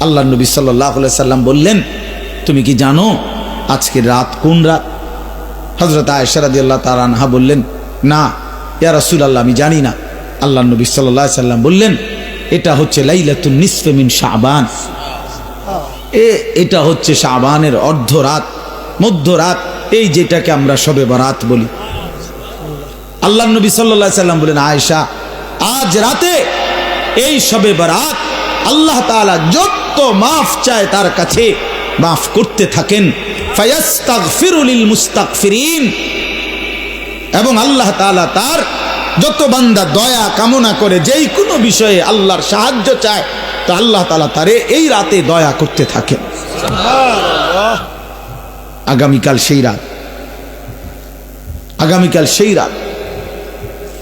আল্লাহ নবী সাল্লাল্লাহু আলাইহি সাল্লাম বললেন, তুমি কি জানো আজকের রাত কোন রাত? হযরত আয়েশা রাদিয়াল্লাহু তাআলা আনহা বললেন, না ইয়া রাসূলুল্লাহ, আমি জানি না। আল্লাহ নবী সাল্লাল্লাহু আলাইহি সাল্লাম বললেন, এটা হচ্ছে লাইলাতুন নিসফে মিন শাবান, এটা হচ্ছে শাবানের অর্ধরাত, মধ্যরাত, এই যেটাকে আমরা শবে বরাত বলি। আল্লাহ নবী সাল্লাল্লাহু আলাইহি সাল্লাম বলেন, আয়েশা, আজ রাতে এই শবে বরাত আল্লাহ তাআলা যত মাফ চায় তার কাছে মাফ করতে থাকেন। ফায়াস্তাগফিরু লিল মুস্তাগফিরিন, এবং আল্লাহ তাআলা তার যত বান্দা দয়া কামনা করে, যেই কোনো বিষয়ে আল্লাহর সাহায্য চায়, তো আল্লাহ তাআলা তারে এই রাতে দয়া করতে থাকেন। সুবহানাল্লাহ। আগামীকাল সেই রাত, আগামীকাল সেই রাত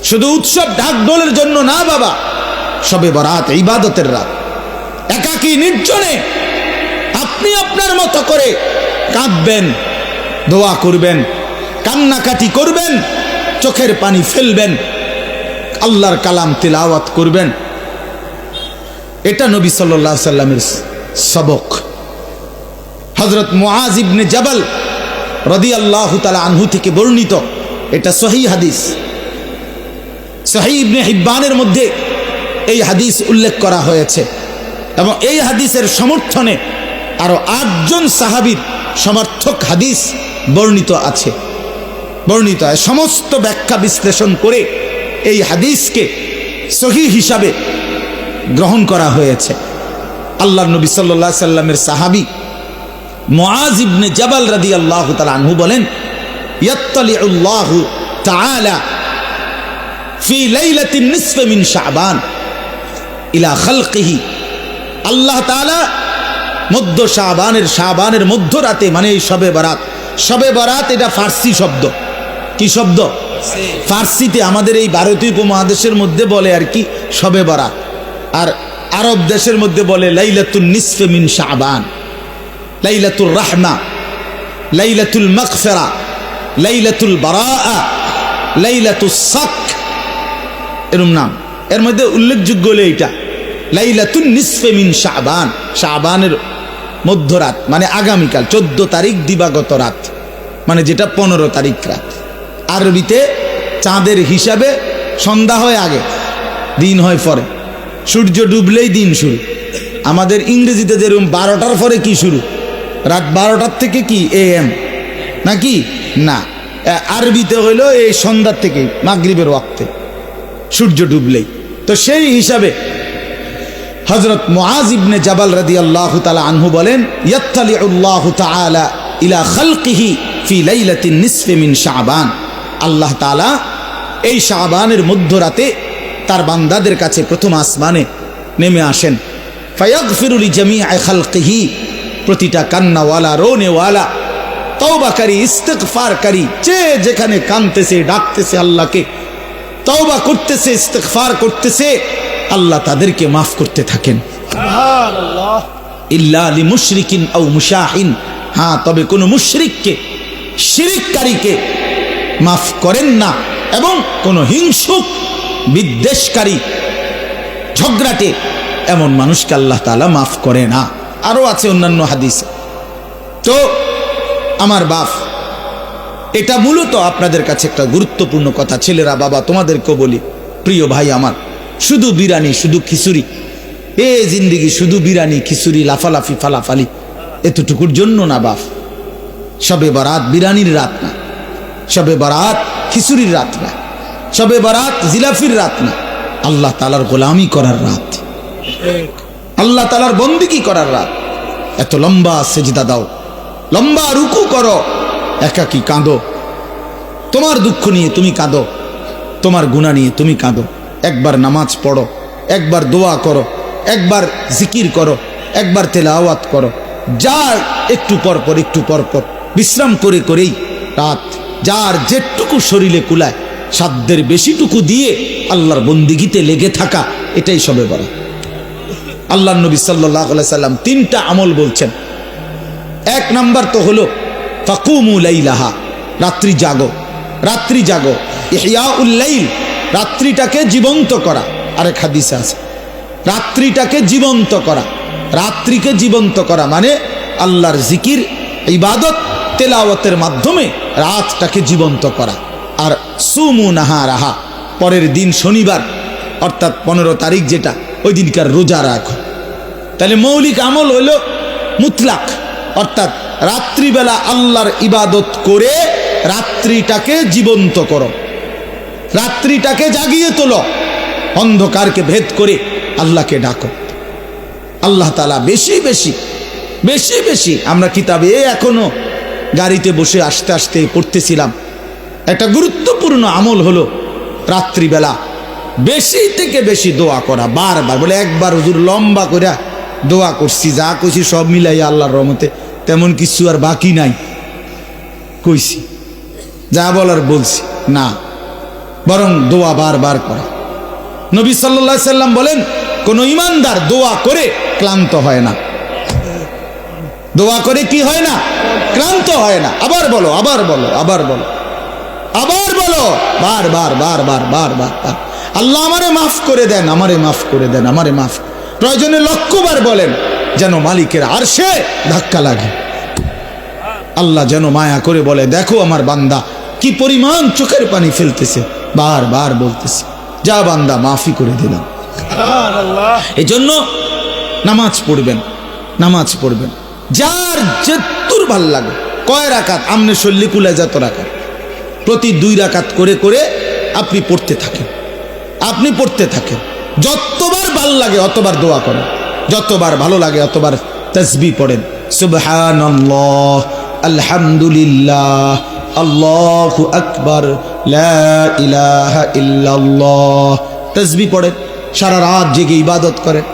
শুধু উৎসব ঢাকঢোলের জন্য না বাবা, শবে বরাত ইবাদতের রাত। একাকী নির্জনে আপনি আপনার মতো করে কাঁদবেন, দোয়া করবেন, কান্নাকাটি করবেন, চোখের পানি ফেলবেন, আল্লাহর কালাম তিলাওয়াত করবেন। এটা নবী সাল্লাল্লাহু আলাইহি সাল্লামের সবক। হযরত মুআজ ইবনে জাবাল রাদিয়াল্লাহু তাআলা আনহু থেকে বর্ণিত, এটা সহিহ হাদিস, সহিহ ইবনে হিব্বানের মধ্যে এই হাদিস উল্লেখ করা হয়েছে, এবং এই হাদিসের সমর্থনে আরো 8 জন সাহাবীর সমর্থক হাদিস বর্ণিত আছে। বর্ণিত হয়, সমস্ত ব্যাখ্যা বিশ্লেষণ করে এই হাদিসকে সহিহ হিসাবে গ্রহণ করা হয়েছে। আল্লাহর নবী সাল্লাল্লাহু আলাইহি সাল্লামের সাহাবী মুআজ ইবনে জাবাল রাদিয়াল্লাহু তাআলা আনহু বলেন, ইয়াত্তালিউল্লাহু তাআলা ফি লাইলাতিন নিসফি মিন শাবান ইলা খালকিহি, আল্লাহ তাআলা মধ্য শাবানের মধ্যরাতে, মানে এই শবে বরাত। শবে বরাত এটা ফার্সি শব্দ। কি শব্দ? ফার্সিতে আমাদের এই ভারতীয় উপমহাদেশের মধ্যে বলে আর কি শবে বরাত, আর আরব দেশের মধ্যে বলে লাইলাতুন নিসফে মিন শাবান, লাইলাতুল রাহমা, লাইলাতুল মাগফিরা, লাইলাতুল বারাআ, লাইলাতুস সাক, এরকম নাম। এর মধ্যে উল্লেখযোগ্য হলো এইটা লাইলাতুন নিসফে মিন শাবান, শাবানের মধ্যরাত, মানে আগামীকাল 14 তারিখ দিবাগত রাত, মানে যেটা 15 তারিখ রাত। আরবিতে চাঁদের হিসাবে সন্ধ্যা হয় আগে, দিন হয় পরে, সূর্য ডুবলেই দিন শুরু। আমাদের ইংরেজিতে যেরকম 12টার পরে কি শুরু, রাত 12টার থেকে কি AM নাকি? না, আরবিতে হইল এই সন্ধ্যার থেকে মাগরিবের ওয়াক্তে, সূর্য ডুবলেই। তো সেই হিসাবে হযরত মুআজ ইবনে জাবাল রাদিয়াল্লাহু তাআলা আনহু বলেন, ইয়াত্তালিউল্লাহু তাআলা ইলা খালকিহি ফি লাইলাতিন নিসফি মিন শাবান, আল্লাহ তাআলা এই শাবানের মধ্যরাতে তার বান্দাদের কাছে প্রথম আসমানে নেমে আসেন। ফায়াগফিরু লিজামিআ খালকিহি, প্রতিটা কান্নাওয়ালা, রোনেওয়ালা, তওবাকারী, ইস্তিগফারকারী, যে যেখানে কাঁদতেছে, ডাকতেছে আল্লাহকে, তওবা করতেছে, ইস্তিগফার করতেছে, আল্লাহ তাদেরকে মাফ করতে থাকেন। সুবহানাল্লাহ। ইল্লা লিমুশরিকিন আও মুশাহিন, হ্যাঁ, তবে কোন মুশরিককে, শিরককারীকে মাফ করেন না, এবং কোন হিংসুক, বিদ্বেষকারী, ঝগড়াটে এমন মানুষকে আল্লাহ তাআলা মাফ করে না। আরো আছে অন্যান্য হাদিসে। তো আমার বাপ, এটা মূলত আপনাদের কাছে একটা গুরুত্বপূর্ণ কথা। ছেলেরা, বাবা, তোমাদেরকেও বলি, প্রিয় ভাই আমার, শুধু বিরানি, শুধু খিচুড়ি, এ জিন্দিগি শুধু বিরানি, খিচুড়ি, লাফালাফি, ফালাফালি, এতটুকুর জন্য না বাপ। শবে বরাত বিরানির রাত না, শবে বরাত খিচুড়ির রাত না, শবে বরাত জিলাফির রাত না, আল্লাহ তাআলার গোলামি করার রাত, আল্লাহ তাআলার বন্দেগী করার রাত। এত লম্বা সেজদা দাও, লম্বা রুকু করো, একাকী কাঁদো, তোমার দুঃখ নিয়ে তুমি কাঁদো, তোমার গুনাহ নিয়ে তুমি কাঁদো। একবার নামাজ পড়ো, একবার দোয়া করো, একবার জিকির করো, একবার তেলাওয়াত করো, যার একটু পর পর, একটু পর পর বিশ্রাম করে করেই রাত যার যেটুকু শরীরে কুলায় সাধ্যের বেশিটুকু দিয়ে আল্লাহর বন্দেগীতে লেগে থাকা, এটাই শবে বরাত। আল্লাহর নবী সাল্লাল্লাহু আলাইহি সাল্লাম 3টা আমল বলছেন। 1 নাম্বার তো হলো ফাকুমু লাইলাহা, রাত্রি জাগো, রাত্রি জাগো, ইহয়াউল লাইল, রাত্রিটাকে জীবন্ত করা। আরেক হাদিসে আছে রাত্রিটাকে জীবন্ত করা, রাত্রিকে জীবন্ত করা মানে আল্লাহর জিকির ইবাদত তেলাওয়াতের মাধ্যমে রাতটাকে জীবন্ত করা। আর সুমু নাহারাহা, পরের দিন শনিবার অর্থাৎ 15 তারিখ যেটা, ওই দিনকার রোজা রাখো। তাহলে মৌলিক আমল হইল মুতলাক, অর্থাৎ রাত্রিবেলা আল্লাহর ইবাদত করে রাত্রিটাকে জীবন্ত করো, রাত্রিটাকে জাগিয়ে তোলো, অন্ধকারকে ভেদ করে আল্লাহকে ডাকো। আল্লাহ তাআলা বেশি বেশি বেশি বেশি, আমরা কিতাবে এখনো গাড়িতে বসে আসতে আসতে পড়তেছিলাম, একটা গুরুত্বপূর্ণ আমল হলো রাত্রিবেলা বেশি থেকে বেশি দোয়া করা। বারবার বলে, একবার হুজুর লম্বা করে দোয়া করছি, যা কইছি সব মিলাই আল্লাহর রহমতে তেমন কিছু আর বাকি নাই কইছি, যা বলার বলছি না, বরং দোয়া বারবার করা। নবী সাল্লাল্লাহু আলাইহি সাল্লাম বলেন, কোন ইমানদার দোয়া করে ক্লান্ত হয় না। দোয়া করে কি হয় না? ক্লান্ত হয় না। আবার বলো, আবার বলো, আবার বলো, আবার বলো, বারবার বারবার বারবার। আল্লাহ আমারে মাফ করে দেন, আমারে মাফ করে দেন, আমারে মাফ। প্রয়োজনে লক্ষবার বলেন, যেন মালিকের আরশে ধাক্কা লাগে। আল্লাহ যেন মায়া করে বলে, দেখো আমার বান্দা কি পরিমাণ চোখের পানি ফেলতেছে, বারবার বলতেছে, যা বান্দা মাফি করে দিলাম। এই জন্য নামাজ পড়বেন, নামাজ পড়বেন, যার যেতুর ভাল লাগে। কয় রাকাত? আমনে শল্লি কুলে যত রাকাত, প্রতি 2 রাকাত করে করে আপনি পড়তে থাকেন, আপনি পড়তে থাকেন। যতবার ভাল লাগে অতবার দোয়া করেন, যতবার ভালো লাগে অতবার তাসবিহ পড়েন। সুবহানাল্লাহ, আলহামদুলিল্লাহ, আল্লাহু আকবার, লা ইলাহা ইল্লাল্লাহ। তাসবিহ পড়েন, সারা রাত জেগে ইবাদত করেন।